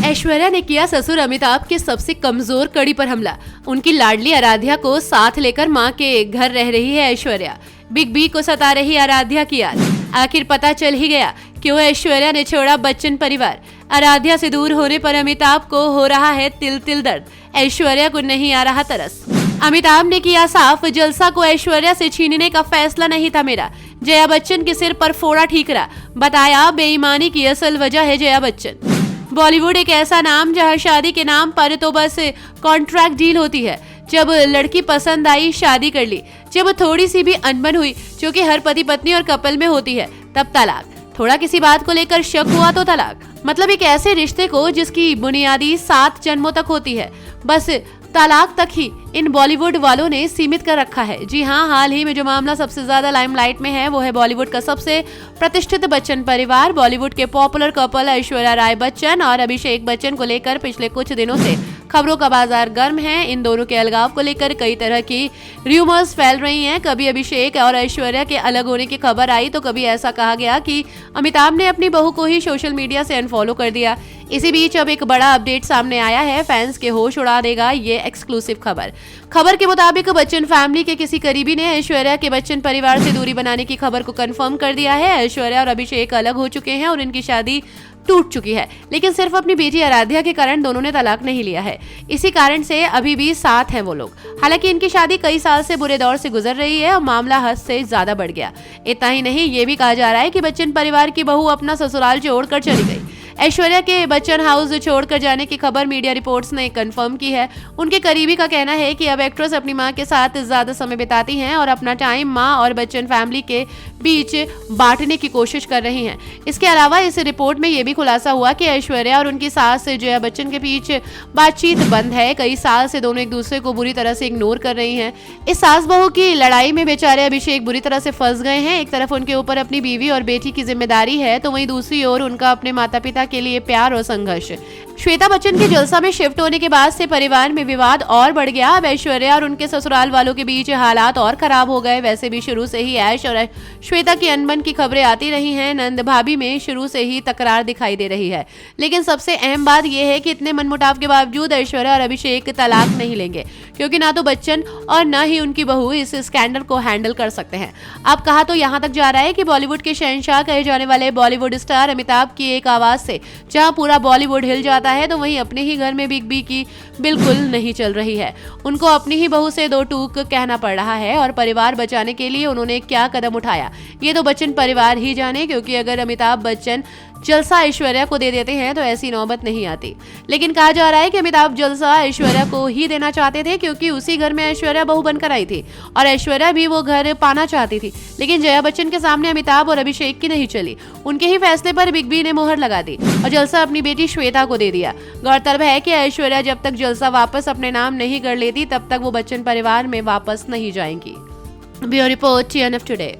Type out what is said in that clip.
ऐश्वर्या ने किया ससुर अमिताभ के सबसे कमजोर कड़ी पर हमला। उनकी लाडली आराध्या को साथ लेकर मां के घर रह रही है ऐश्वर्या। बिग बी को सता रही आराध्या की याद। आखिर पता चल ही गया क्यों ऐश्वर्या ने छोड़ा बच्चन परिवार। आराध्या से दूर होने पर अमिताभ को हो रहा है तिल तिल दर्द। ऐश्वर्या को नहीं आ रहा तरस। अमिताभ ने किया साफ, जलसा को ऐश्वर्या से छीनने का फैसला नहीं था मेरा। जया बच्चन के सिर पर फोड़ा ठीक रहा। बताया बेईमानी की असल वजह है जया बच्चन। बॉलीवुड एक ऐसा नाम जहां शादी के नाम पर तो बस कॉन्ट्रैक्ट डील होती है। जब लड़की पसंद आई शादी कर ली, जब थोड़ी सी भी अनबन हुई जो कि हर पति पत्नी और कपल में होती है, तब तलाक। थोड़ा किसी बात को लेकर शक हुआ तो तलाक। मतलब एक ऐसे रिश्ते को जिसकी बुनियादी 7 जन्मों तक होती है, बस तलाक तक ही इन बॉलीवुड वालों ने सीमित कर रखा है। जी हाँ, हाल ही में जो मामला सबसे ज्यादा लाइमलाइट में है वो है बॉलीवुड का सबसे प्रतिष्ठित बच्चन परिवार। बॉलीवुड के पॉपुलर कपल ऐश्वर्या राय बच्चन और अभिषेक बच्चन को लेकर पिछले कुछ दिनों से खबरों का बाजार गर्म है। इन दोनों के अलगाव को लेकर कई तरह की र्यूमर्स फैल रही हैं। कभी अभिषेक और ऐश्वर्या के अलग होने की खबर आई तो कभी ऐसा कहा गया कि अमिताभ ने अपनी बहू को ही सोशल मीडिया से अनफॉलो कर दिया। इसी बीच अब एक बड़ा अपडेट सामने आया है। फैंस के होश उड़ा देगा ये एक्सक्लूसिव खबर के मुताबिक बच्चन फैमिली के किसी करीबी ने ऐश्वर्या के बच्चन परिवार से दूरी बनाने की खबर को कंफर्म कर दिया है। ऐश्वर्या और अभिषेक अलग हो चुके हैं और इनकी शादी टूट चुकी है, लेकिन सिर्फ अपनी बेटी आराध्या के कारण दोनों ने तलाक नहीं लिया है। इसी कारण से अभी भी साथ हैं वो लोग। हालांकि इनकी शादी कई साल से बुरे दौर से गुजर रही है और मामला हद से ज्यादा बढ़ गया। इतना ही नहीं, ये भी कहा जा रहा है कि बच्चन परिवार की बहू अपना ससुराल छोड़कर चली गई। ऐश्वर्या के बच्चन हाउस छोड़कर जाने की खबर मीडिया रिपोर्ट्स ने कंफर्म की है। उनके करीबी का कहना है कि अब एक्ट्रेस अपनी मां के साथ ज्यादा समय बिताती हैं और अपना टाइम मां और बच्चन फैमिली के बीच बांटने की कोशिश कर रही हैं। इसके अलावा इस रिपोर्ट में यह भी खुलासा हुआ कि ऐश्वर्या और उनकी सास जया बच्चन के बीच बातचीत बंद है। कई साल से दोनों एक दूसरे को बुरी तरह से इग्नोर कर रही हैं। इस सास बहू की लड़ाई में बेचारे अभिषेक बुरी तरह से फंस गए हैं। एक तरफ उनके ऊपर अपनी बीवी और बेटी की जिम्मेदारी है तो वहीं दूसरी ओर उनका अपने माता पिता के लिए प्यार और संघर्ष। श्वेता बच्चन के जलसा में शिफ्ट होने के बाद से परिवार में विवाद और बढ़ गया। अब ऐश्वर्या और उनके ससुराल वालों के बीच हालात और खराब हो गए। वैसे भी शुरू से ही ऐश और श्वेता की अनबन की खबरें आती रही हैं। नंद भाभी में शुरू से ही तकरार दिखाई दे रही है, लेकिन सबसे अहम बात यह है कि इतने मनमुटाव के बावजूद ऐश्वर्या और अभिषेक तलाक नहीं लेंगे, क्योंकि ना तो बच्चन और न ही उनकी बहू इस स्कैंडल को हैंडल कर सकते हैं। अब कहा तो यहाँ तक जा रहा है कि बॉलीवुड के शहंशाह कहे जाने वाले बॉलीवुड स्टार अमिताभ की एक आवाज से जहां पूरा बॉलीवुड हिल जाता है, तो वहीं अपने ही घर में बिग बी की बिल्कुल नहीं चल रही है। उनको अपनी ही बहू से 2 टूक कहना पड़ रहा है और परिवार बचाने के लिए उन्होंने क्या कदम उठाया ये तो बच्चन परिवार ही जाने, क्योंकि अगर अमिताभ बच्चन जलसा ऐश्वर्या को दे देते हैं तो ऐसी नौबत नहीं आती। लेकिन कहा जा रहा है कि अमिताभ जलसा ऐश्वर्या को ही देना चाहते थे, क्योंकि उसी घर में ऐश्वर्या बहू बनकर आई थी और ऐश्वर्या भी वो घर पाना चाहती थी। लेकिन जया बच्चन के सामने अमिताभ और अभिषेक की नहीं चली। उनके ही फैसले पर बिग बी ने मोहर लगा दी और जलसा अपनी बेटी श्वेता को दे दिया। गौरतलब है कि ऐश्वर्या जब तक जलसा वापस अपने नाम नहीं कर लेती तब तक वो बच्चन परिवार में वापस नहीं जाएंगी। Bureau report TNF today.